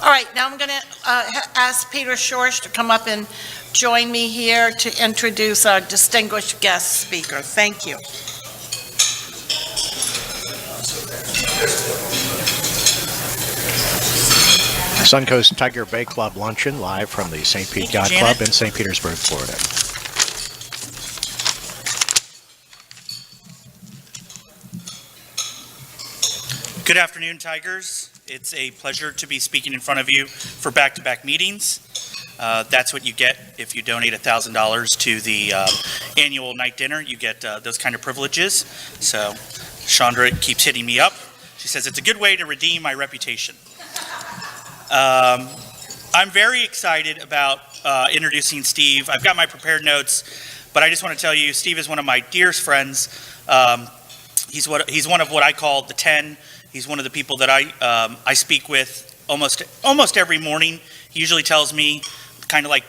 All right, now I'm going to ask Peter Schorsch to come up and join me here to introduce our distinguished guest speaker. Thank you. Suncoast Tiger Bay Club Luncheon, live from the St. Pete Yacht Club in St. Petersburg, Florida. Good afternoon, Tigers. It's a pleasure to be speaking in front of you for back-to-back meetings. That's what you get if you donate $1,000 to the annual night dinner. You get those kind of privileges. So Chandra keeps hitting me up. She says it's a good way to redeem my reputation. I'm very excited about introducing Steve. I've got my prepared notes, but I just want to tell you, Steve is one of my dearest friends. He's one of what I call the 10. He's one of the people that I speak with almost every morning. He usually tells me, kind of like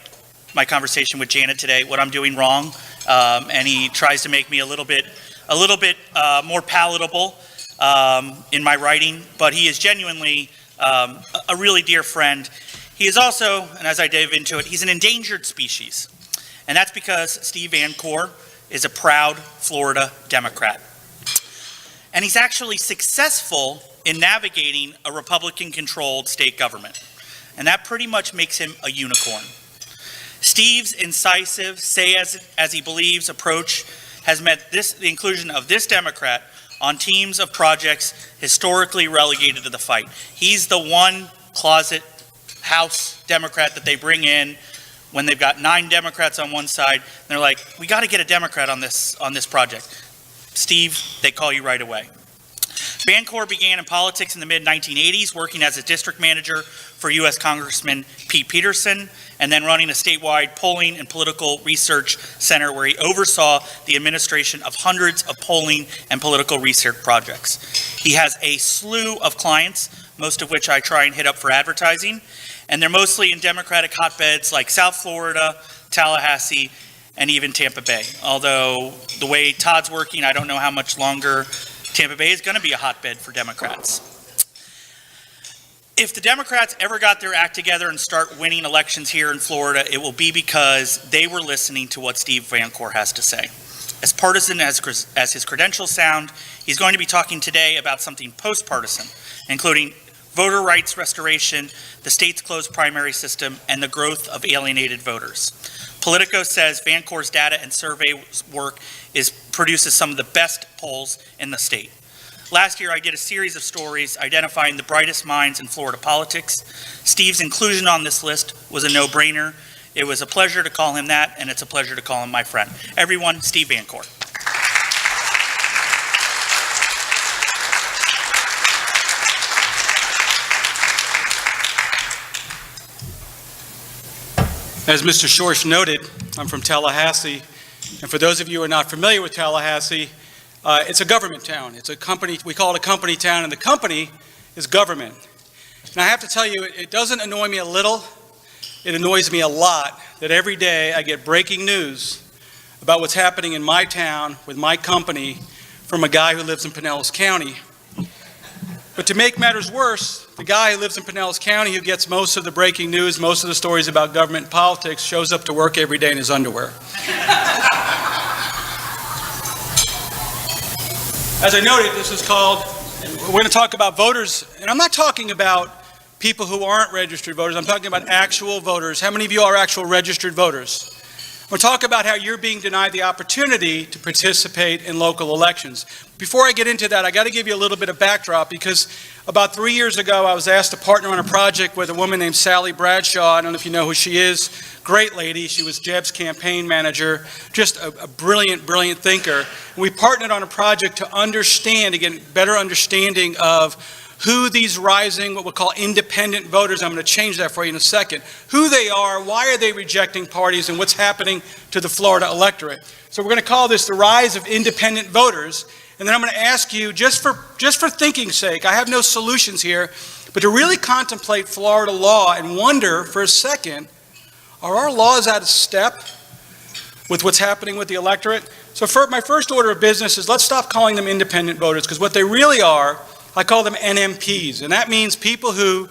my conversation with Janet today, what I'm doing wrong, and he tries to make me a little bit more palatable in my writing. But he is genuinely a really dear friend. He is also, and as I dive into it, he's an endangered species, and that's because Steve Vancore is a proud Florida Democrat. And he's actually successful in navigating a Republican-controlled state government. And that pretty much makes him a unicorn. Steve's incisive, say as he believes approach has met the inclusion of this Democrat on teams of projects historically relegated to the fight. He's the one closet House Democrat that they bring in when they've got 9 Democrats on one side. And they're like, we got to get a Democrat on this project. Steve, they call you right away. Vancore began in politics in the mid-1980s, working as a district manager for U.S. Congressman Pete Peterson, and then running a statewide polling and political research center where he oversaw the administration of hundreds of polling and political research projects. He has a slew of clients, most of which I try and hit up for advertising, and they're mostly in Democratic hotbeds like South Florida, Tallahassee, and even Tampa Bay. Although the way Todd's working, I don't know how much longer Tampa Bay is going to be a hotbed for Democrats. If the Democrats ever got their act together and start winning elections here in Florida, it will be because they were listening to what Steve Vancore has to say. As partisan as his credentials sound, he's going to be talking today about something post-partisan, including voter rights restoration, the state's closed primary system, and the growth of alienated voters. Politico says Vancore's data and survey work produces some of the best polls in the state. Last year, I did a series of stories identifying the brightest minds in Florida politics. Steve's inclusion on this list was a no-brainer. It was a pleasure to call him that, and it's a pleasure to call him my friend. Everyone, Steve Vancore. As Mr. Schorsch noted, I'm from Tallahassee, and for those of you who are not familiar with Tallahassee, it's a government town. It's a company, we call it a company town, and the company is government. And I have to tell you, it doesn't annoy me a little, it annoys me a lot that every day I get breaking news about what's happening in my town with my company from a guy who lives in Pinellas County. But to make matters worse, the guy who lives in Pinellas County who gets most of the breaking news, most of the stories about government and politics, shows up to work every day in his underwear. As I noted, this is called, we're going to talk about voters, and I'm not talking about people who aren't registered voters, I'm talking about actual voters. How many of you are actual registered voters? We'll talk about how you're being denied the opportunity to participate in local elections. Before I get into that, I got to give you a little bit of backdrop because about 3 years ago, I was asked to partner on a project with a woman named Sally Bradshaw. I don't know if you know who she is. Great lady. She was Jeb's campaign manager. Just a brilliant, brilliant thinker. And we partnered on a project to understand, again, better understanding of who these rising, what we'll call independent voters, I'm going to change that for you in a second, who they are, why are they rejecting parties, and what's happening to the Florida electorate. So we're going to call this the rise of independent voters, and then I'm going to ask you, just for thinking's sake, I have no solutions here, but to really contemplate Florida law and wonder for a second, are our laws out of step with what's happening with the electorate? So my first order of business is let's stop calling them independent voters, because what they really are, I call them NMPs, and that means people who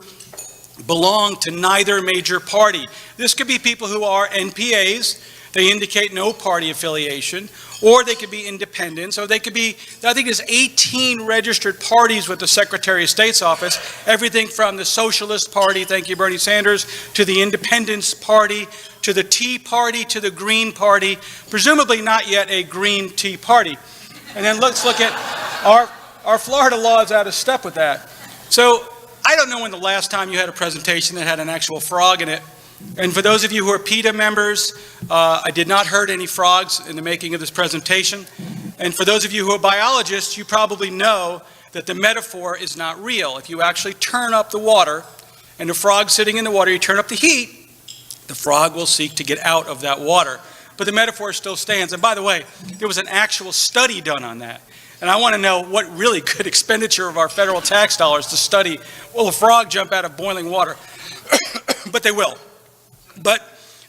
belong to neither major party. This could be people who are NPAs, they indicate no party affiliation, or they could be independents, or they could be, I think there's 18 registered parties with the Secretary of State's office, everything from the Socialist Party, thank you Bernie Sanders, to the Independence Party, to the Tea Party, to the Green Party, presumably not yet a Green Tea Party. And then let's look at our Florida law is out of step with that. So I don't know when the last time you had a presentation that had an actual frog in it. And for those of you who are PETA members, I did not hurt any frogs in the making of this presentation. And for those of you who are biologists, you probably know that the metaphor is not real. If you actually turn up the water and the frog's sitting in the water, you turn up the heat, the frog will seek to get out of that water. But the metaphor still stands. And by the way, there was an actual study done on that. And I want to know what really good expenditure of our federal tax dollars to study, will a frog jump out of boiling water? But they will. But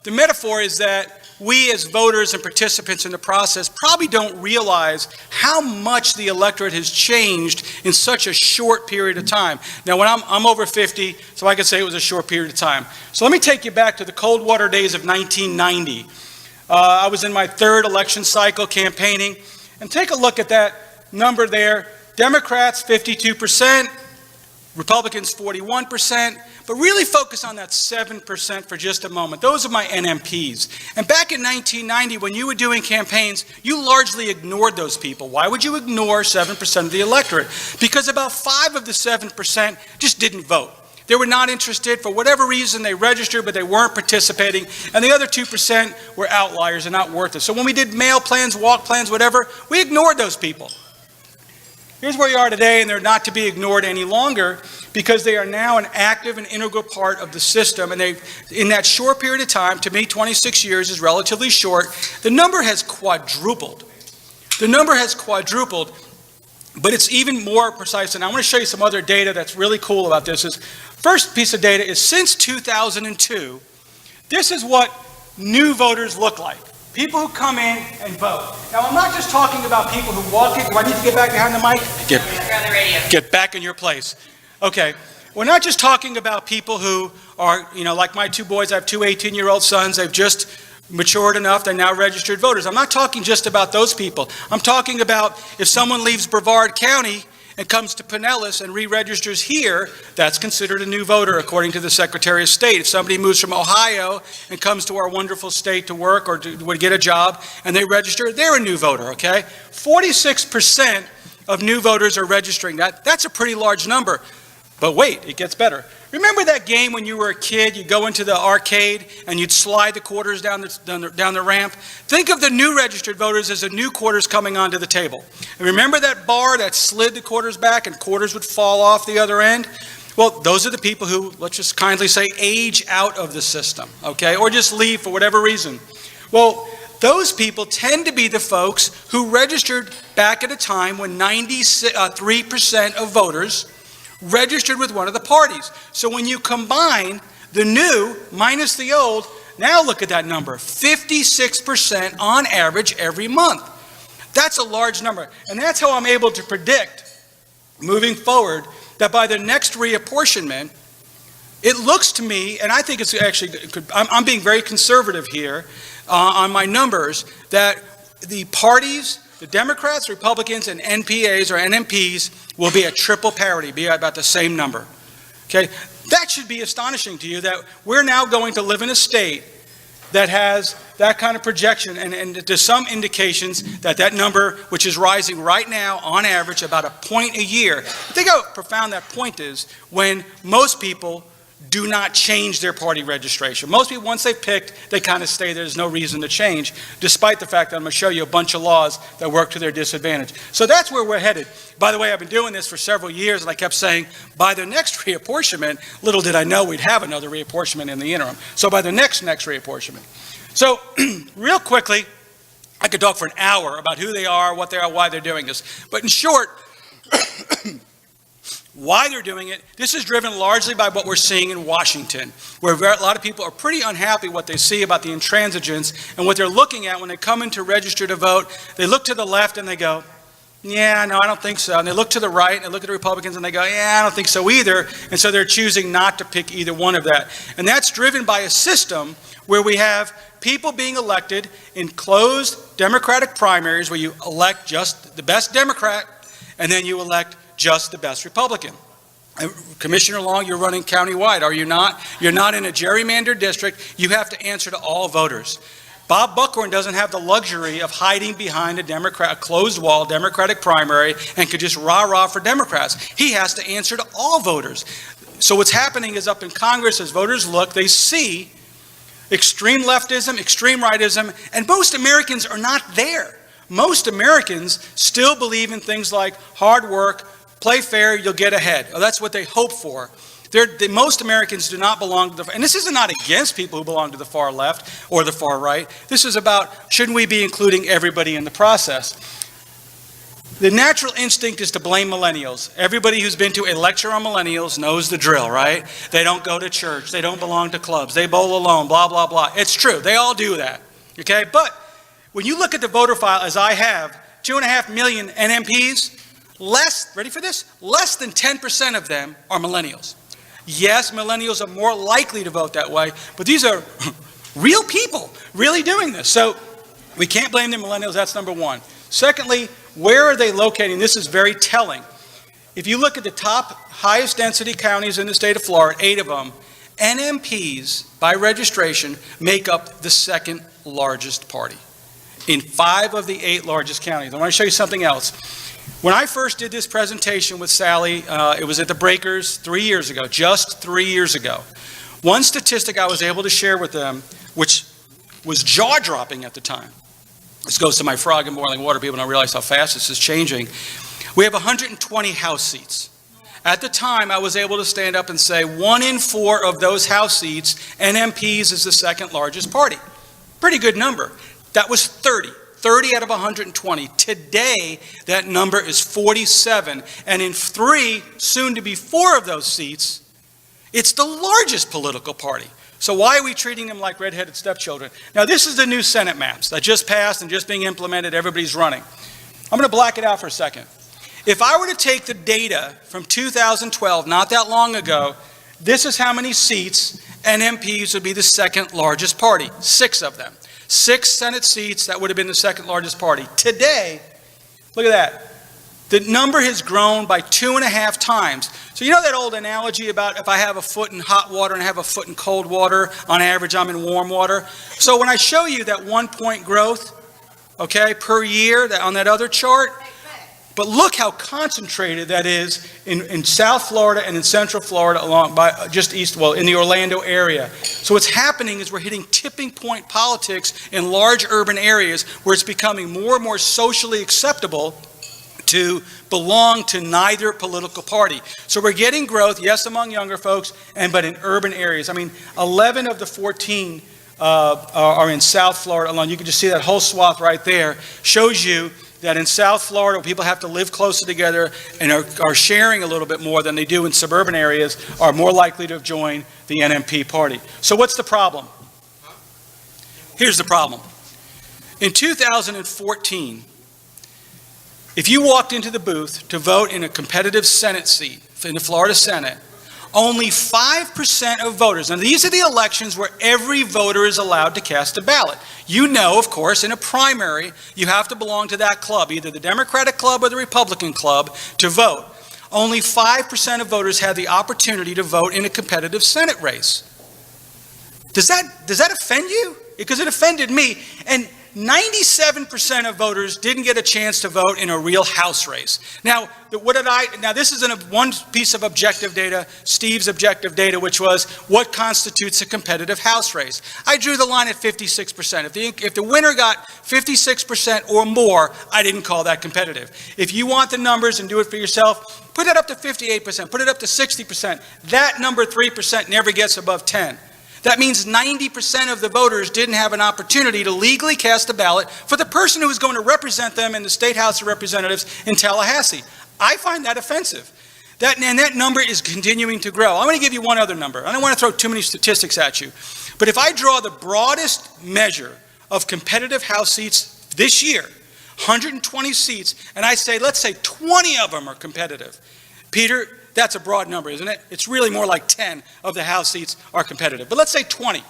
the metaphor is that we as voters and participants in the process probably don't realize how much the electorate has changed in such a short period of time. Now, when I'm over 50, so I can say it was a short period of time. So let me take you back to the cold water days of 1990. I was in my third election cycle campaigning, and take a look at that number there. Democrats, 52%, Republicans, 41%, but really focus on that 7% for just a moment. Those are my NMPs. And back in 1990, when you were doing campaigns, you largely ignored those people. Why would you ignore 7% of the electorate? Because about 5 of the 7% just didn't vote. They were not interested. For whatever reason, they registered, but they weren't participating. And the other 2% were outliers and not worth it. So when we did mail plans, walk plans, whatever, we ignored those people. Here's where you are today, and they're not to be ignored any longer because they are now an active and integral part of the system. And in that short period of time, to me, 26 years is relatively short, the number has quadrupled. The number has quadrupled, but it's even more precise. And I want to show you some other data that's really cool about this. First piece of data is since 2002, this is what new voters look like. People who come in and vote. Now, I'm not just talking about people who walk in. Do I need to get back behind the mic? Get back in your place. Okay. We're not just talking about people who are, like my 2 boys. I have 2 18-year-old sons. They've just matured enough. They're now registered voters. I'm not talking just about those people. I'm talking about if someone leaves Brevard County and comes to Pinellas and re-registers here, that's considered a new voter according to the Secretary of State. If somebody moves from Ohio and comes to our wonderful state to work or to get a job and they register, they're a new voter, okay? 46% of new voters are registering. That's a pretty large number. But wait, it gets better. Remember that game when you were a kid, you'd go into the arcade and you'd slide the quarters down the ramp? Think of the new registered voters as the new quarters coming onto the table. And remember that bar that slid the quarters back and quarters would fall off the other end? Well, those are the people who, let's just kindly say, age out of the system, okay? Or just leave for whatever reason. Well, those people tend to be the folks who registered back at a time when 93% of voters registered with one of the parties. So when you combine the new minus the old, now look at that number, 56% on average every month. That's a large number. And that's how I'm able to predict, moving forward, that by the next reapportionment, it looks to me, and I think it's actually, I'm being very conservative here on my numbers, that the parties, the Democrats, Republicans, and NPAs or NMPs will be at triple parity, be about the same number. Okay? That should be astonishing to you that we're now going to live in a state that has that kind of projection, and there's some indications that that number, which is rising right now on average about a point a year. Think how profound that point is when most people do not change their party registration. Most people, once they've picked, they kind of stay there. There's no reason to change, despite the fact that I'm going to show you a bunch of laws that work to their disadvantage. So that's where we're headed. By the way, I've been doing this for several years, and I kept saying, by the next reapportionment, little did I know we'd have another reapportionment in the interim. So by the next reapportionment. So real quickly, I could talk for an hour about who they are, what they are, why they're doing this. But in short, why they're doing it, this is driven largely by what we're seeing in Washington, where a lot of people are pretty unhappy what they see about the intransigence and what they're looking at when they come in to register to vote. They look to the left and they go, Yeah, no, I don't think so. And they look to the right, and they look at the Republicans, and they go, yeah, I don't think so either. And so they're choosing not to pick either one of that. And that's driven by a system where we have people being elected in closed Democratic primaries where you elect just the best Democrat, and then you elect just the best Republican. Commissioner Long, you're running countywide, are you not? You're not in a gerrymandered district. You have to answer to all voters. Bob Buckhorn doesn't have the luxury of hiding behind a closed-wall Democratic primary and could just rah-rah for Democrats. He has to answer to all voters. So what's happening is up in Congress, as voters look, they see extreme leftism, extreme rightism, and most Americans are not there. Most Americans still believe in things like hard work, play fair, you'll get ahead. Well, that's what they hope for. Most Americans do not belong to and this is not against people who belong to the far left or the far right. This is about, shouldn't we be including everybody in the process? The natural instinct is to blame millennials. Everybody who's been to a lecture on millennials knows the drill, right? They don't go to church, they don't belong to clubs, they bowl alone, blah, blah, blah. It's true, they all do that, okay? But when you look at the voter file, as I have, 2.5 million NMPs, ready for this? Less than 10% of them are millennials. Yes, millennials are more likely to vote that way, but these are real people really doing this. So we can't blame the millennials, that's number one. Secondly, where are they locating? This is very telling. If you look at the top highest density counties in the state of Florida, 8 of them, NMPs by registration make up the second largest party in 5 of the 8 largest counties. I want to show you something else. When I first did this presentation with Sally, it was at the Breakers 3 years ago, just 3 years ago. One statistic I was able to share with them, which was jaw-dropping at the time. This goes to my frog in boiling water. People don't realize how fast this is changing. We have 120 House seats. At the time, I was able to stand up and say 1 in 4 of those House seats, NMPs is the second largest party. Pretty good number. That was 30 out of 120. Today, that number is 47. And in 3, soon to be 4 of those seats, it's the largest political party. So why are we treating them like redheaded stepchildren? Now, this is the new Senate maps that just passed and just being implemented. Everybody's running. I'm going to black it out for a second. If I were to take the data from 2012, not that long ago, this is how many seats NMPs would be the second largest party. 6 of them. 6 Senate seats, that would have been the second largest party. Today, look at that. The number has grown by 2.5 times. So you know that old analogy about if I have a foot in hot water and I have a foot in cold water, on average I'm in warm water. So when I show you that 1-point growth, okay, per year on that other chart, but look how concentrated that is in South Florida and in Central Florida along by just east, well, in the Orlando area. So what's happening is we're hitting tipping point politics in large urban areas where it's becoming more and more socially acceptable to belong to neither political party. So we're getting growth, yes, among younger folks, but in urban areas. I mean, 11 of the 14 are in South Florida alone. You can just see that whole swath right there. Shows you that in South Florida, people have to live closer together and are sharing a little bit more than they do in suburban areas, are more likely to join the NMP party. So what's the problem? Here's the problem. In 2014, if you walked into the booth to vote in a competitive Senate seat in the Florida Senate, only 5% of voters, and these are the elections where every voter is allowed to cast a ballot. You know, of course, in a primary, you have to belong to that club, either the Democratic club or the Republican club, to vote. Only 5% of voters had the opportunity to vote in a competitive Senate race. Does that offend you? Because it offended me. And 97% of voters didn't get a chance to vote in a real House race. Now, this is one piece of objective data, Steve's objective data, which was what constitutes a competitive House race. I drew the line at 56%. If the winner got 56% or more, I didn't call that competitive. If you want the numbers and do it for yourself, put it up to 58%, put it up to 60%. That number 3% never gets above 10. That means 90% of the voters didn't have an opportunity to legally cast a ballot for the person who is going to represent them in the State House of Representatives in Tallahassee. I find that offensive. That number is continuing to grow. I'm going to give you one other number. I don't want to throw too many statistics at you. But if I draw the broadest measure of competitive House seats this year, 120 seats, and I say, let's say 20 of them are competitive. Peter, that's a broad number, isn't it? It's really more like 10 of the House seats are competitive. But let's say 20,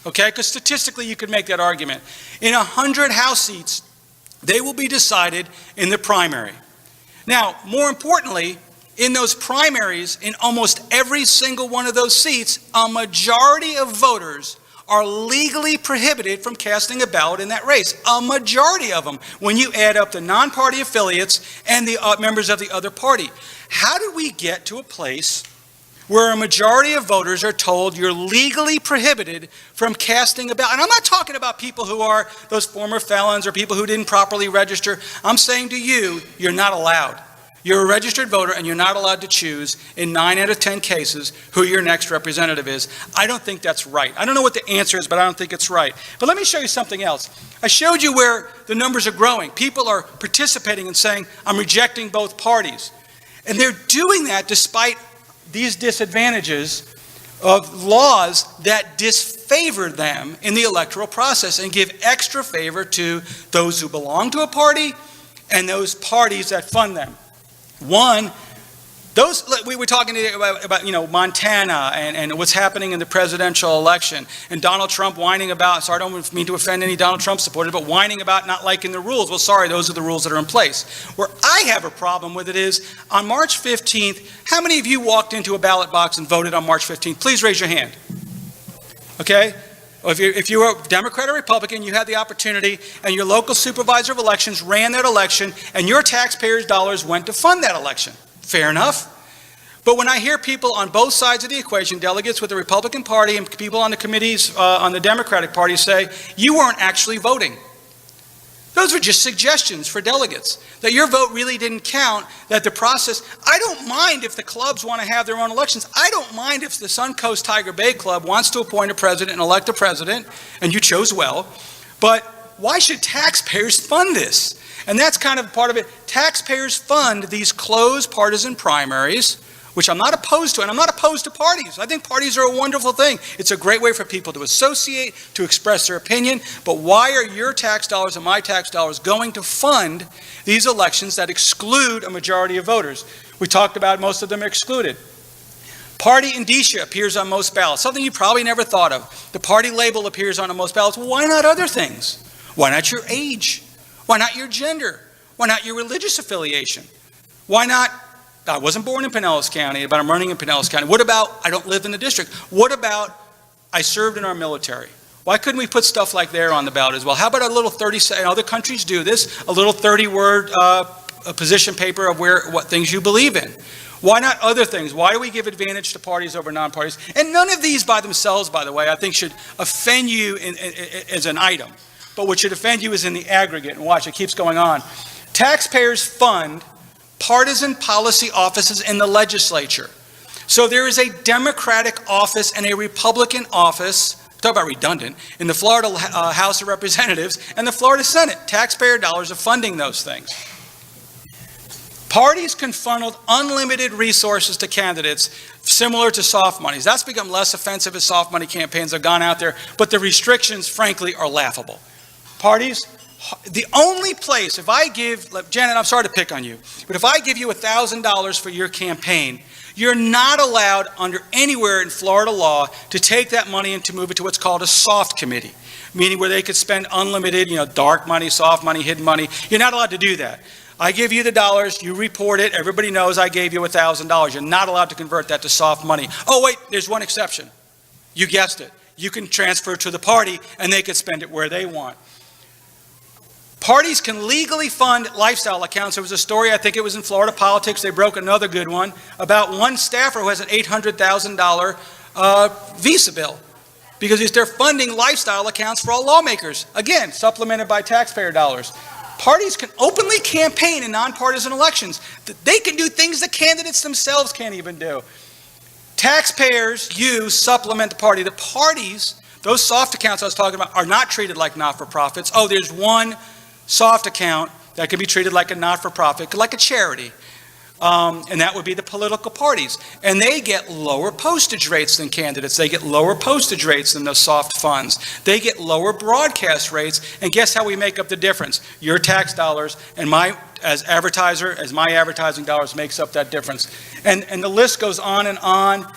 okay? Because statistically, you could make that argument. In 100 House seats, they will be decided in the primary. Now, more importantly, in those primaries, in almost every single one of those seats, a majority of voters are legally prohibited from casting a ballot in that race. A majority of them, when you add up the non-party affiliates and the members of the other party. How did we get to a place where a majority of voters are told you're legally prohibited from casting a ballot? And I'm not talking about people who are those former felons or people who didn't properly register. I'm saying to you, you're not allowed. You're a registered voter and you're not allowed to choose in 9 out of 10 cases who your next representative is. I don't think that's right. I don't know what the answer is, but I don't think it's right. But let me show you something else. I showed you where the numbers are growing. People are participating and saying, I'm rejecting both parties. And they're doing that despite these disadvantages of laws that disfavor them in the electoral process and give extra favor to those who belong to a party and those parties that fund them. One, we were talking about Montana and what's happening in the presidential election, and Donald Trump whining about, sorry, I don't mean to offend any Donald Trump supporters, but whining about not liking the rules. Well, sorry, those are the rules that are in place. Where I have a problem with it is, on March 15th, how many of you walked into a ballot box and voted on March 15th? Please raise your hand. Okay? If you were a Democrat or Republican, you had the opportunity, and your local supervisor of elections ran that election, and your taxpayers' dollars went to fund that election. Fair enough. But when I hear people on both sides of the equation, delegates with the Republican Party and people on the committees on the Democratic Party say, you weren't actually voting. Those were just suggestions for delegates, that your vote really didn't count, that the process, I don't mind if the clubs want to have their own elections. I don't mind if the Suncoast Tiger Bay Club wants to appoint a president and elect a president, and you chose well, but why should taxpayers fund this? And that's kind of part of it. Taxpayers fund these closed partisan primaries, which I'm not opposed to, and I'm not opposed to parties. I think parties are a wonderful thing. It's a great way for people to associate, to express their opinion, but why are your tax dollars and my tax dollars going to fund these elections that exclude a majority of voters? We talked about most of them are excluded. Party indicia appears on most ballots, something you probably never thought of. The party label appears on most ballots. Well, why not other things? Why not your age? Why not your gender? Why not your religious affiliation? Why not, I wasn't born in Pinellas County, but I'm running in Pinellas County. What about, I don't live in the district? What about, I served in our military? Why couldn't we put stuff like there on the ballot as well? How about a little 30, and other countries do this, a little 30-word position paper of what things you believe in? Why not other things? Why do we give advantage to parties over non-parties? And none of these by themselves, by the way, I think should offend you as an item. But what should offend you is in the aggregate. And watch, it keeps going on. Taxpayers fund partisan policy offices in the legislature. So there is a Democratic office and a Republican office, talk about redundant, in the Florida House of Representatives and the Florida Senate. Taxpayer dollars are funding those things. Parties can funnel unlimited resources to candidates similar to soft monies. That's become less offensive as soft money campaigns have gone out there, but the restrictions, frankly, are laughable. Parties, the only place, if I give, Janet, I'm sorry to pick on you, but if I give you $1,000 for your campaign, you're not allowed under anywhere in Florida law to take that money and to move it to what's called a soft committee, meaning where they could spend unlimited, dark money, soft money, hidden money. You're not allowed to do that. I give you the dollars, you report it, everybody knows I gave you $1,000. You're not allowed to convert that to soft money. Oh, wait, there's one exception. You guessed it. You can transfer to the party and they can spend it where they want. Parties can legally fund lifestyle accounts. There was a story, I think it was in Florida Politics, they broke another good one, about one staffer who has an $800,000 visa bill because they're funding lifestyle accounts for all lawmakers. Again, supplemented by taxpayer dollars. Parties can openly campaign in nonpartisan elections. They can do things the candidates themselves can't even do. Taxpayers, you supplement the party. The parties, those soft accounts I was talking about, are not treated like not-for-profits. Oh, there's one soft account that can be treated like a not-for-profit, like a charity. and that would be the political parties. And they get lower postage rates than candidates. They get lower postage rates than the soft funds. They get lower broadcast rates. And guess how we make up the difference? Your tax dollars and my advertising dollars makes up that difference. And the list goes on and on.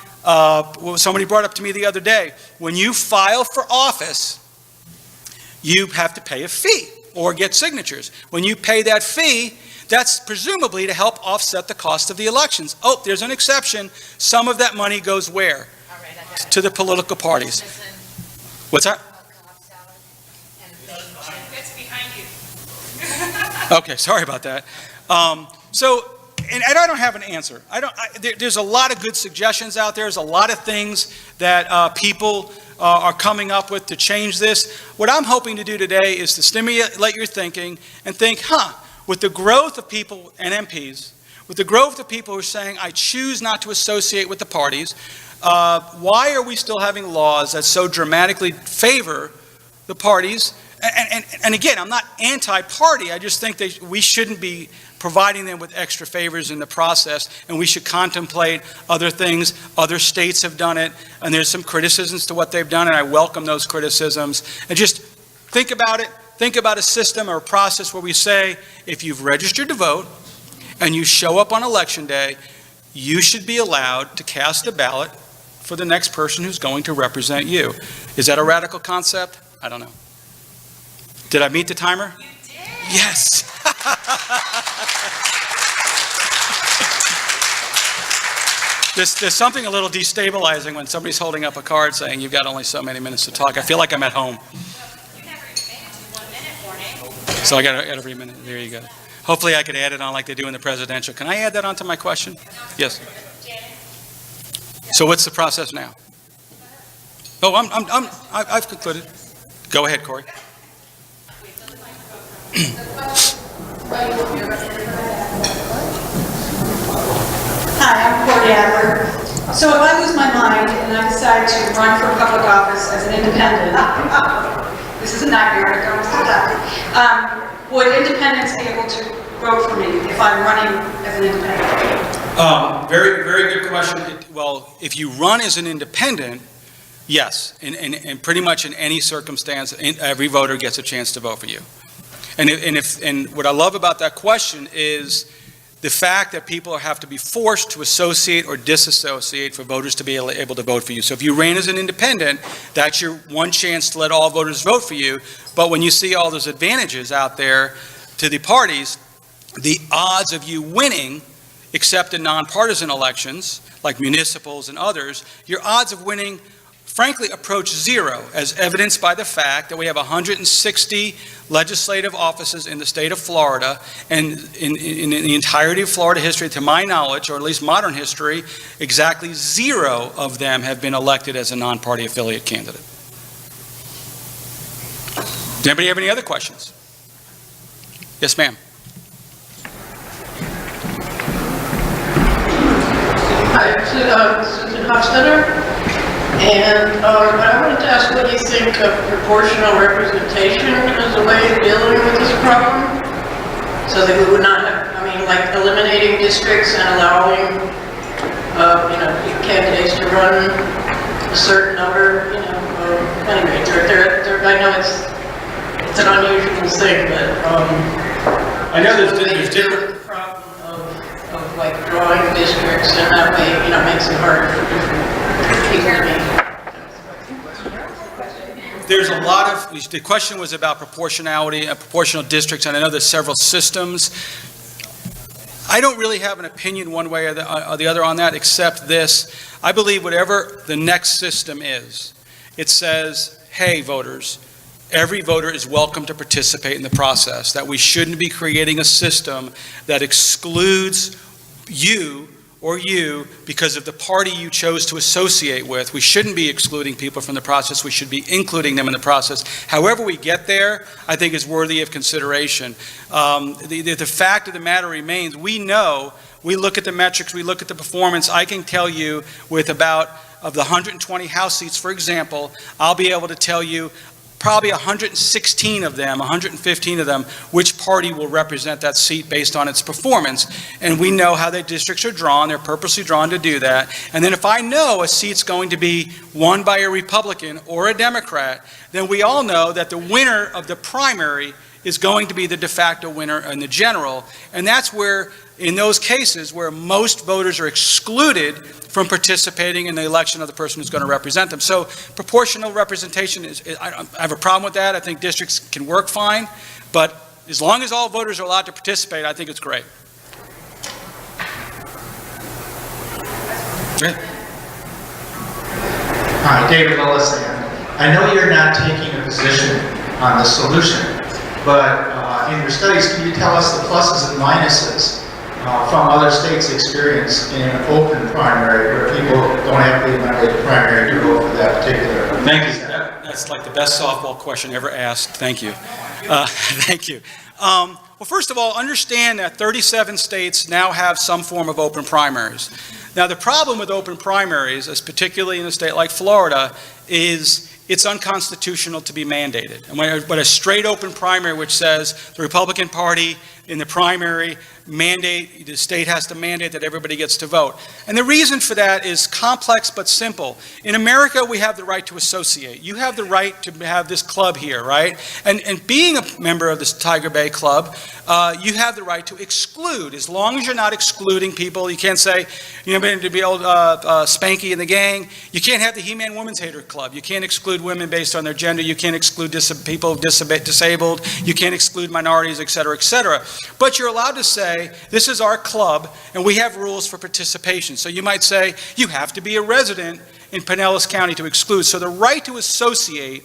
Somebody brought up to me the other day, when you file for office, you have to pay a fee or get signatures. When you pay that fee, that's presumably to help offset the cost of the elections. Oh, there's an exception. Some of that money goes where? To the political parties. What's that? It's behind you. Okay, sorry about that. And I don't have an answer. There's a lot of good suggestions out there. There's a lot of things that people are coming up with to change this. What I'm hoping to do today is to stimulate your thinking and think, with the growth of people and MPs, with the growth of people who are saying, I choose not to associate with the parties, why are we still having laws that so dramatically favor the parties? And again, I'm not anti-party. I just think we shouldn't be providing them with extra favors in the process, and we should contemplate other things. Other states have done it, and there's some criticisms to what they've done, and I welcome those criticisms. And just think about it. Think about a system or a process where we say, if you've registered to vote and you show up on election day, you should be allowed to cast a ballot for the next person who's going to represent you. Is that a radical concept? I don't know. Did I meet the timer? You did. Yes. There's something a little destabilizing when somebody's holding up a card saying you've got only so many minutes to talk. I feel like I'm at home. You never even 1 minute warning. So I got every minute. There you go. Hopefully I could add it on like they do in the presidential. Can I add that onto my question? Yes. So what's the process now? Oh, I've concluded. Go ahead, Corey. Hi, I'm Courtney Adler. So if I lose my mind and I decide to run for public office as an independent, this is a nightmare, would independents be able to vote for me if I'm running as an independent? Very, very good question. Well, if you run as an independent, yes, and pretty much in any circumstance, every voter gets a chance to vote for you. And what I love about that question is the fact that people have to be forced to associate or disassociate for voters to be able to vote for you. So if you ran as an independent, that's your one chance to let all voters vote for you. But when you see all those advantages out there to the parties, the odds of you winning, except in nonpartisan elections, like municipals and others, your odds of winning frankly approach zero, as evidenced by the fact that we have 160 legislative offices in the state of Florida, and in the entirety of Florida history, to my knowledge, or at least modern history, exactly zero of them have been elected as a non-party affiliate candidate. Does anybody have any other questions? Yes, ma'am. Hi, Susan Hofstetter. And I wanted to ask what you think of proportional representation as a way of dealing with this problem, so that we would not have, like eliminating districts and allowing, candidates to run a certain number, anyway, I know it's an unusual thing, but I know there's different. The problem of like drawing districts, and that way, makes it harder for different people to make. There's a lot of, the question was about proportionality and proportional districts, and I know there's several systems. I don't really have an opinion one way or the other on that, except this. I believe whatever the next system is, it says, hey, voters, every voter is welcome to participate in the process, that we shouldn't be creating a system that excludes you or you because of the party you chose to associate with. We shouldn't be excluding people from the process. We should be including them in the process. However we get there, I think is worthy of consideration. The fact of the matter remains, we know, we look at the metrics, we look at the performance. I can tell you with about, of the 120 House seats, for example, I'll be able to tell you probably 116 of them, 115 of them, which party will represent that seat based on its performance. And we know how the districts are drawn. They're purposely drawn to do that. And then if I know a seat's going to be won by a Republican or a Democrat, then we all know that the winner of the primary is going to be the de facto winner in the general. And that's where, in those cases where most voters are excluded from participating in the election of the person who's going to represent them. So proportional representation I have a problem with that. I think districts can work fine, but as long as all voters are allowed to participate, I think it's great. Hi, David Ellison. I know you're not taking a position on the solution, but in your studies, can you tell us the pluses and minuses from other states' experience in an open primary where people don't have to be nominated primary to vote for that particular? Thank you. That's like the best softball question ever asked. Thank you. Thank you. Well, first of all, understand that 37 states now have some form of open primaries. Now, the problem with open primaries, as particularly in a state like Florida, is it's unconstitutional to be mandated. And but a straight open primary which says the Republican Party in the primary mandate, the state has to mandate that everybody gets to vote. And the reason for that is complex but simple. In America, we have the right to associate. You have the right to have this club here, right? And being a member of this Tiger Bay Club, you have the right to exclude. As long as you're not excluding people, you can't say, you know, to be old Spanky in the gang. You can't have the He-Man Women's Hater Club. You can't exclude women based on their gender. You can't exclude people disabled. You can't exclude minorities, et cetera, et cetera. But you're allowed to say, this is our club, and we have rules for participation. So you might say, you have to be a resident in Pinellas County to exclude. So the right to associate,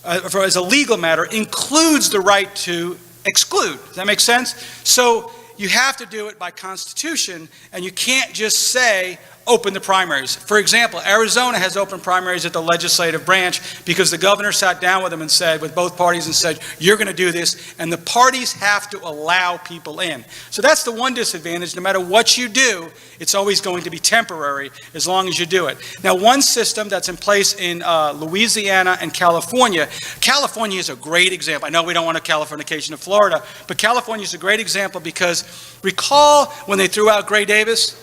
as a legal matter, includes the right to exclude. Does that make sense? So you have to do it by Constitution, and you can't just say, open the primaries. For example, Arizona has open primaries at the legislative branch because the governor sat down with them and said, with both parties, and said, you're going to do this, and the parties have to allow people in. So that's the one disadvantage. No matter what you do, it's always going to be temporary as long as you do it. Now, one system that's in place in Louisiana and California, California is a great example. I know we don't want a Californication of Florida, but California is a great example because recall when they threw out Gray Davis?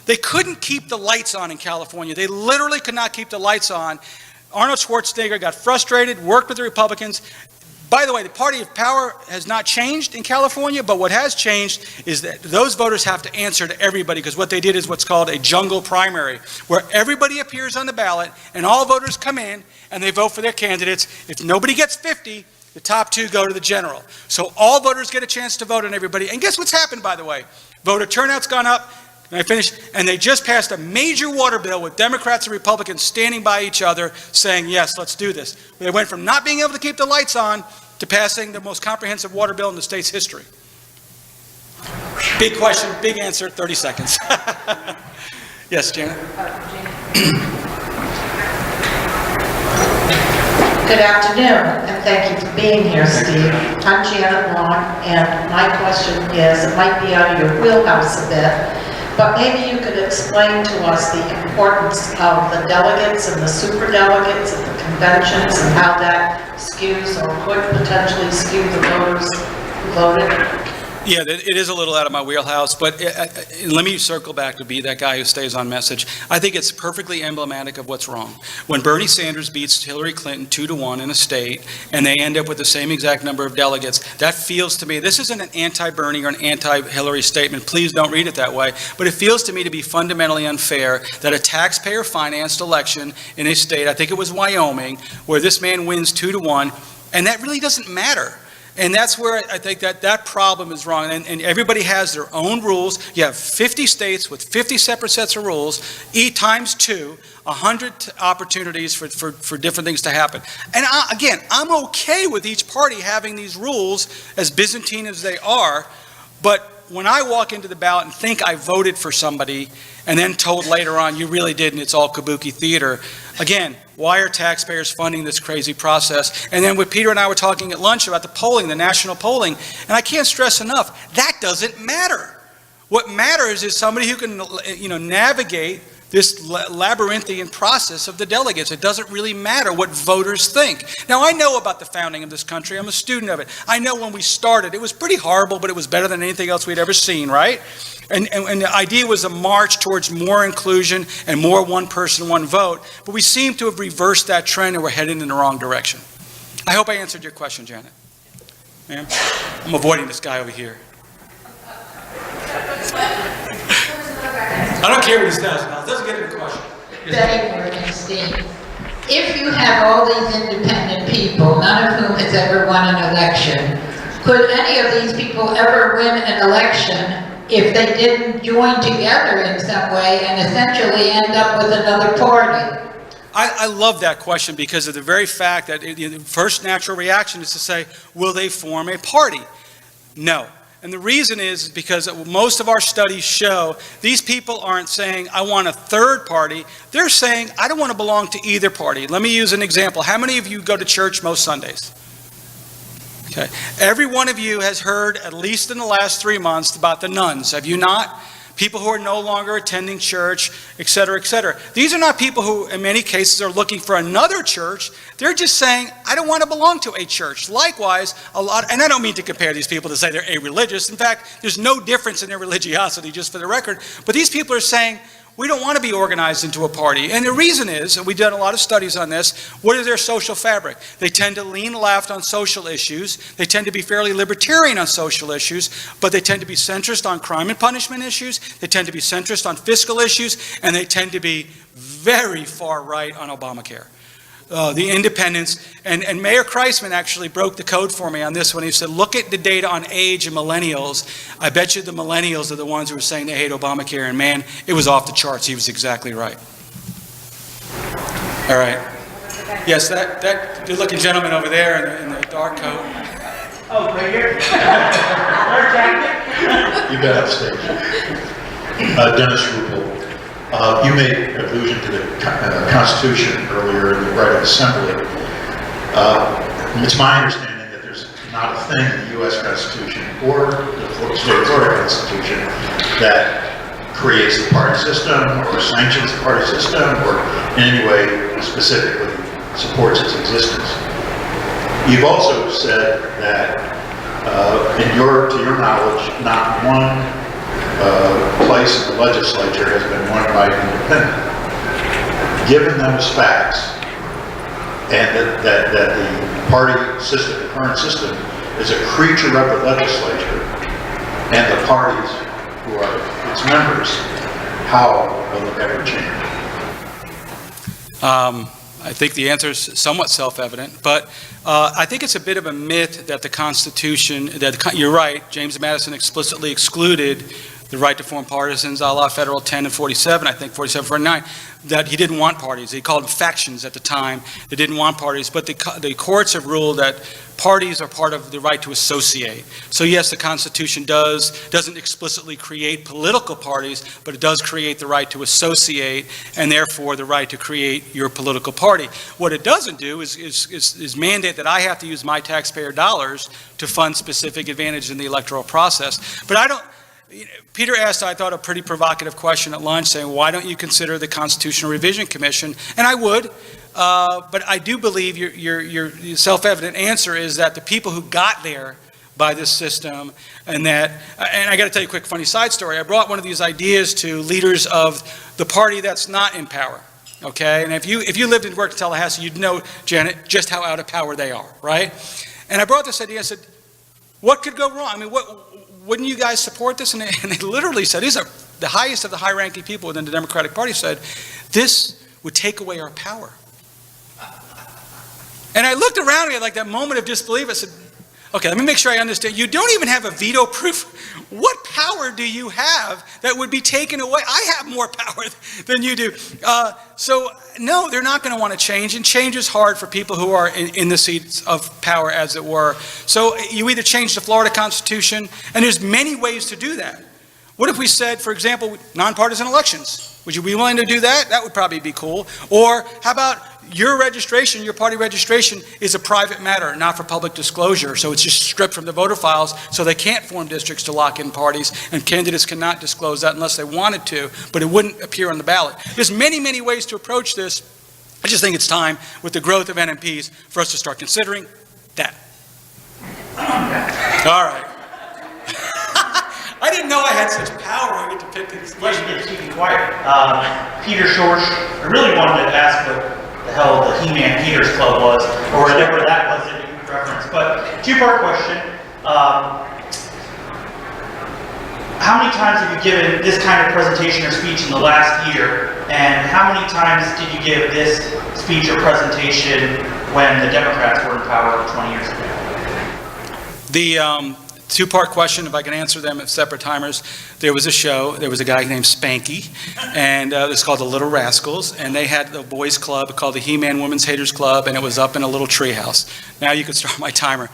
They couldn't keep the lights on in California. They literally could not keep the lights on. Arnold Schwarzenegger got frustrated, worked with the Republicans. By the way, the party of power has not changed in California, but what has changed is that those voters have to answer to everybody because what they did is what's called a jungle primary, where everybody appears on the ballot and all voters come in and they vote for their candidates. If nobody gets 50, the top two go to the general. So all voters get a chance to vote on everybody. And guess what's happened, by the way? Voter turnout's gone up. And I finished, and they just passed a major water bill with Democrats and Republicans standing by each other saying, yes, let's do this. They went from not being able to keep the lights on to passing the most comprehensive water bill in the state's history. Big question, big answer, 30 seconds. Yes, Janet? Good afternoon, and thank you for being here, Steve. I'm Janet Long, and my question is, it might be out of your wheelhouse a bit, but maybe you could explain to us the importance of the delegates and the superdelegates at the conventions and how that skews or could potentially skew the voters who voted. Yeah, it is a little out of my wheelhouse, but let me circle back to be that guy who stays on message. I think it's perfectly emblematic of what's wrong. When Bernie Sanders beats Hillary Clinton 2-1 in a state, and they end up with the same exact number of delegates, that feels to me, this isn't an anti-Bernie or an anti-Hillary statement, please don't read it that way, but it feels to me to be fundamentally unfair that a taxpayer-financed election in a state, I think it was Wyoming, where this man wins 2-1, and that really doesn't matter. And that's where I think that problem is wrong. And everybody has their own rules. You have 50 states with 50 separate sets of rules, times 2, 100 opportunities for different things to happen. And again, I'm okay with each party having these rules, as Byzantine as they are, but when I walk into the ballot and think I voted for somebody and then told later on you really didn't, it's all kabuki theater, again, why are taxpayers funding this crazy process? And then Peter and I were talking at lunch about the polling, the national polling, and I can't stress enough, that doesn't matter. What matters is somebody who can, navigate this labyrinthian process of the delegates. It doesn't really matter what voters think. Now, I know about the founding of this country. I'm a student of it. I know when we started, it was pretty horrible, but it was better than anything else we'd ever seen, right? And the idea was a march towards more inclusion and more one person, one vote. But we seem to have reversed that trend and we're heading in the wrong direction. I hope I answered your question, Janet. Ma'am? I'm avoiding this guy over here. I don't care what he says, it doesn't get to the question. Betty Morgenstein. If you have all these independent people, none of whom has ever won an election, could any of these people ever win an election if they didn't join together in some way and essentially end up with another party? I love that question because of the very fact that the first natural reaction is to say, will they form a party? No. And the reason is because most of our studies show these people aren't saying, I want a third party. They're saying, I don't want to belong to either party. Let me use an example. How many of you go to church most Sundays? Okay. Every one of you has heard, at least in the last 3 months, about the nuns. Have you not? People who are no longer attending church, et cetera, et cetera. These are not people who, in many cases, are looking for another church. They're just saying, I don't want to belong to a church. Likewise, and I don't mean to compare these people to say they're a-religious. In fact, there's no difference in their religiosity, just for the record. But these people are saying, we don't want to be organized into a party. And the reason is, and we've done a lot of studies on this, what is their social fabric? They tend to lean left on social issues. They tend to be fairly libertarian on social issues, but they tend to be centrist on crime and punishment issues. They tend to be centrist on fiscal issues, and they tend to be very far right on Obamacare. The independents, and Mayor Kreisman actually broke the code for me on this one. He said, look at the data on age and millennials. I bet you the millennials are the ones who are saying they hate Obamacare, and man, it was off the charts. He was exactly right. All right. Yes, that good-looking gentleman over there in the dark coat. Oh, right here? You got upstage. Dennis Ruppel. You made allusion to the Constitution earlier in the right of assembly. It's my understanding that there's not a thing in the U.S. Constitution or the state Florida Constitution that creates the party system or sanctions the party system or in any way specifically supports its existence. You've also said that, to your knowledge, not one place in the legislature has been won by an independent. Given those facts, and that the party system, the current system, is a creature of the legislature and the parties who are its members, how will it ever change? I think the answer is somewhat self-evident, but I think it's a bit of a myth that the Constitution, you're right, James Madison explicitly excluded the right to form partisans, a la Federal 10 and 47, I think 47, 49, that he didn't want parties. He called them factions at the time. They didn't want parties, but the courts have ruled that parties are part of the right to associate. So yes, the Constitution doesn't explicitly create political parties, but it does create the right to associate and therefore the right to create your political party. What it doesn't do is mandate that I have to use my taxpayer dollars to fund specific advantages in the electoral process. But I don't, Peter asked, I thought, a pretty provocative question at lunch saying, why don't you consider the Constitutional Revision Commission? And I would, but I do believe your self-evident answer is that the people who got there by this system and I got to tell you a quick funny side story. I brought one of these ideas to leaders of the party that's not in power, okay? And if you lived and worked in Tallahassee, you'd know, Janet, just how out of power they are, right? And I brought this idea, I said, what could go wrong? I mean, wouldn't you guys support this? And they literally said, these are the highest of the high-ranking people within the Democratic Party said, this would take away our power. And I looked around and had like that moment of disbelief. I said, okay, let me make sure I understand. You don't even have a veto proof. What power do you have that would be taken away? I have more power than you do. So no, they're not going to want to change, and change is hard for people who are in the seats of power, as it were. So you either change the Florida Constitution, and there's many ways to do that. What if we said, for example, nonpartisan elections? Would you be willing to do that? That would probably be cool. Or how about your registration, your party registration is a private matter, not for public disclosure. So it's just stripped from the voter files, so they can't form districts to lock in parties, and candidates cannot disclose that unless they wanted to, but it wouldn't appear on the ballot. There's many, many ways to approach this. I just think it's time, with the growth of NMPs, for us to start considering that. All right. I didn't know I had such power. I get to pick these questions. Keep it quiet. Peter Schorsch, I really wanted to ask what the hell the He-Man Peters Club was, or whatever that was that you referenced. But two-part question. How many times have you given this kind of presentation or speech in the last year? And how many times did you give this speech or presentation when the Democrats were in power 20 years ago? The two-part question, if I can answer them at separate timers. There was a show, there was a guy named Spanky, and it was called The Little Rascals, and they had a boys club called the He-Man Women's Haters Club, and it was up in a little treehouse. Now you can start my timer.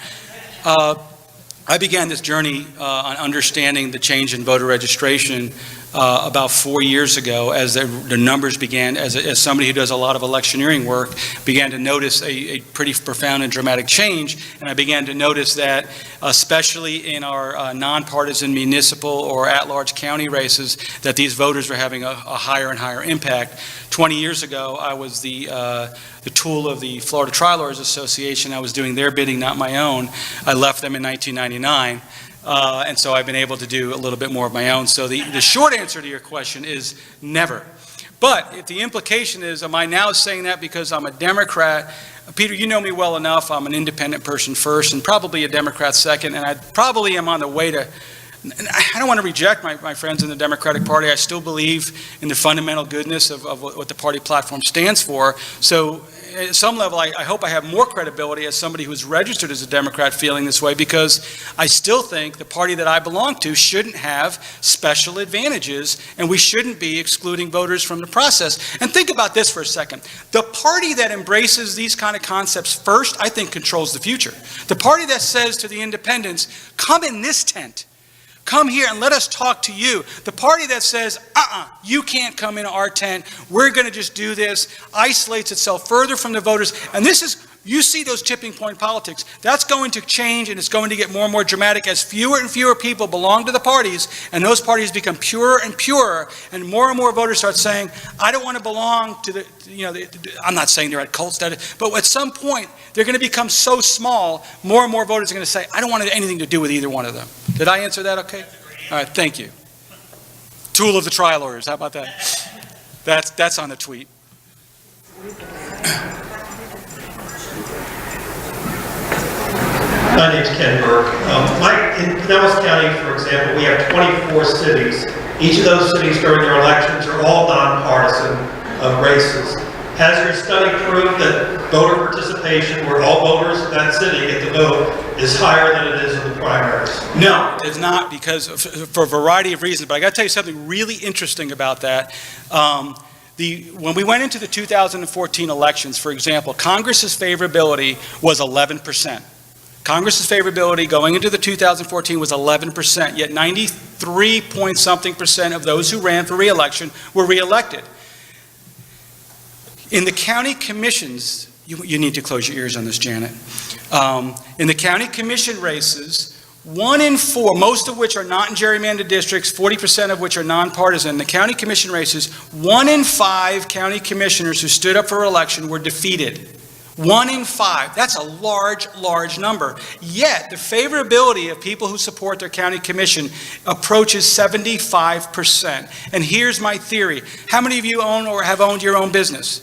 I began this journey on understanding the change in voter registration about 4 years ago, as the numbers began, as somebody who does a lot of electioneering work, began to notice a pretty profound and dramatic change. And I began to notice that, especially in our nonpartisan municipal or at-large county races, that these voters were having a higher and higher impact. 20 years ago, I was the tool of the Florida Trial Lawyers Association. I was doing their bidding, not my own. I left them in 1999. And so I've been able to do a little bit more of my own. So the short answer to your question is never. But if the implication is, am I now saying that because I'm a Democrat? Peter, you know me well enough. I'm an independent person first and probably a Democrat second. And I probably am on the way to, I don't want to reject my friends in the Democratic Party. I still believe in the fundamental goodness of what the party platform stands for. So at some level, I hope I have more credibility as somebody who's registered as a Democrat feeling this way, because I still think the party that I belong to shouldn't have special advantages, and we shouldn't be excluding voters from the process. And think about this for a second. The party that embraces these kind of concepts first, I think, controls the future. The party that says to the independents, come in this tent. Come here and let us talk to you. The party that says, you can't come into our tent, we're going to just do this, isolates itself further from the voters. And this is, you see those tipping point politics. That's going to change, and it's going to get more and more dramatic as fewer and fewer people belong to the parties, and those parties become purer and purer, and more voters start saying, I don't want to belong to I'm not saying they're at cult status, but at some point, they're going to become so small, more and more voters are going to say, I don't want anything to do with either one of them. Did I answer that okay? All right, thank you. Tool of the trial lawyers, how about that? That's on the tweet. My name's Ken Burke. In Pinellas County, for example, we have 24 cities. Each of those cities during their elections are all nonpartisan races. Has your study proved that voter participation, where all voters in that city get to vote, is higher than it is in the primaries? No, it is not, because for a variety of reasons. But I got to tell you something really interesting about that. When we went into the 2014 elections, for example, Congress's favorability was 11%. Congress's favorability going into the 2014 was 11%, yet 93-point-something% of those who ran for re-election were re-elected. In the county commissions, you need to close your ears on this, Janet. In the county commission races, 1 in 4, most of which are not in gerrymandered districts, 40% of which are nonpartisan, the county commission races, 1 in 5 county commissioners who stood up for election were defeated. 1 in 5. That's a large number. Yet, the favorability of people who support their county commission approaches 75%. And here's my theory. How many of you own or have owned your own business?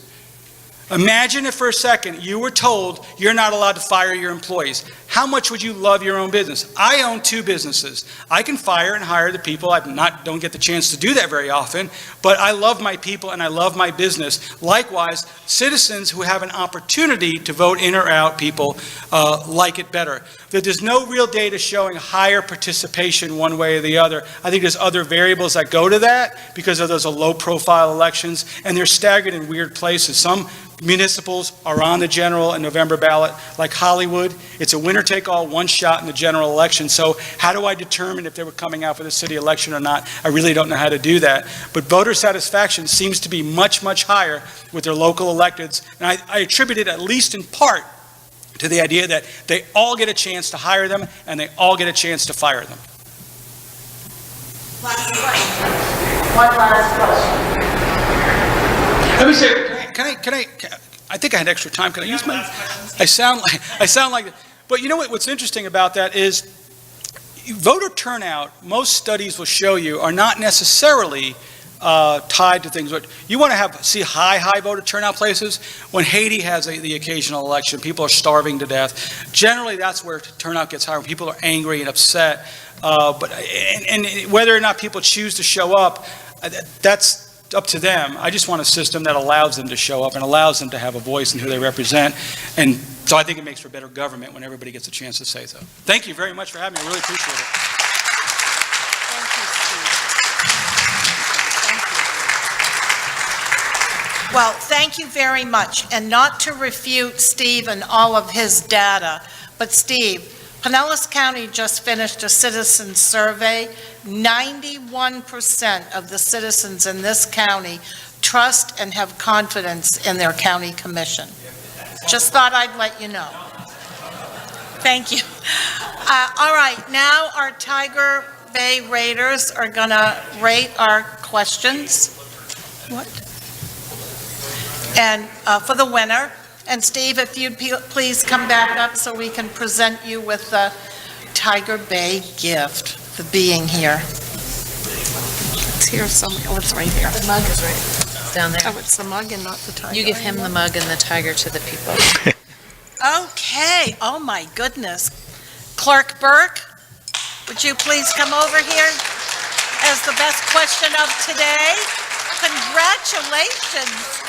Imagine if for a second you were told you're not allowed to fire your employees. How much would you love your own business? I own 2 businesses. I can fire and hire the people. I don't get the chance to do that very often, but I love my people and I love my business. Likewise, citizens who have an opportunity to vote in or out people like it better. There's no real data showing higher participation one way or the other. I think there's other variables that go to that because of those low-profile elections, and they're staggered in weird places. Some municipals are on the general and November ballot, like Hollywood. It's a winner-take-all, one shot in the general election. So how do I determine if they were coming out for the city election or not? I really don't know how to do that. But voter satisfaction seems to be much, much higher with their local electeds. And I attribute it, at least in part, to the idea that they all get a chance to hire them and they all get a chance to fire them. One last question. Let me say, I think I had extra time. Can I use my, I sound like, but you know what's interesting about that is voter turnout, most studies will show you, are not necessarily tied to things. You want to see high voter turnout places. When Haiti has the occasional election, people are starving to death. Generally, that's where turnout gets higher, when people are angry and upset. But whether or not people choose to show up, that's up to them. I just want a system that allows them to show up and allows them to have a voice in who they represent. And so I think it makes for better government when everybody gets a chance to say so. Thank you very much for having me. I really appreciate it. Well, thank you very much. And not to refute Steve and all of his data, but Steve, Pinellas County just finished a citizen survey. 91% of the citizens in this county trust and have confidence in their county commission. Just thought I'd let you know. Thank you. All right, now our Tiger Bay Raiders are going to rate our questions. What? And for the winner. And Steve, if you'd please come back up so we can present you with the Tiger Bay gift for being here. It's here somewhere. Oh, it's right here. The mug is right. It's down there. Oh, it's the mug and not the tiger. You give him the mug and the tiger to the people. Okay. Oh, my goodness. Clerk Burke, would you please come over here as the best question of today? Congratulations.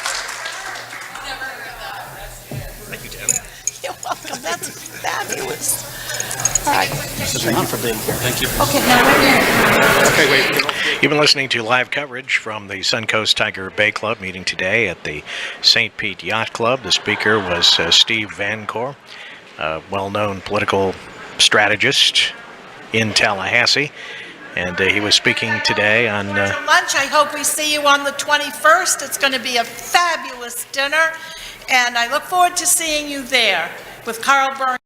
You're welcome. That's fabulous. All right. Thank you. Okay, now Okay, wait. You've been listening to live coverage from the Suncoast Tiger Bay Club meeting today at the St. Pete Yacht Club. The speaker was Steve Vancore, a well-known political strategist in Tallahassee. And he was speaking today on... lunch. I hope we see you on the 21st. It's going to be a fabulous dinner. And I look forward to seeing you there with Carl Byrne.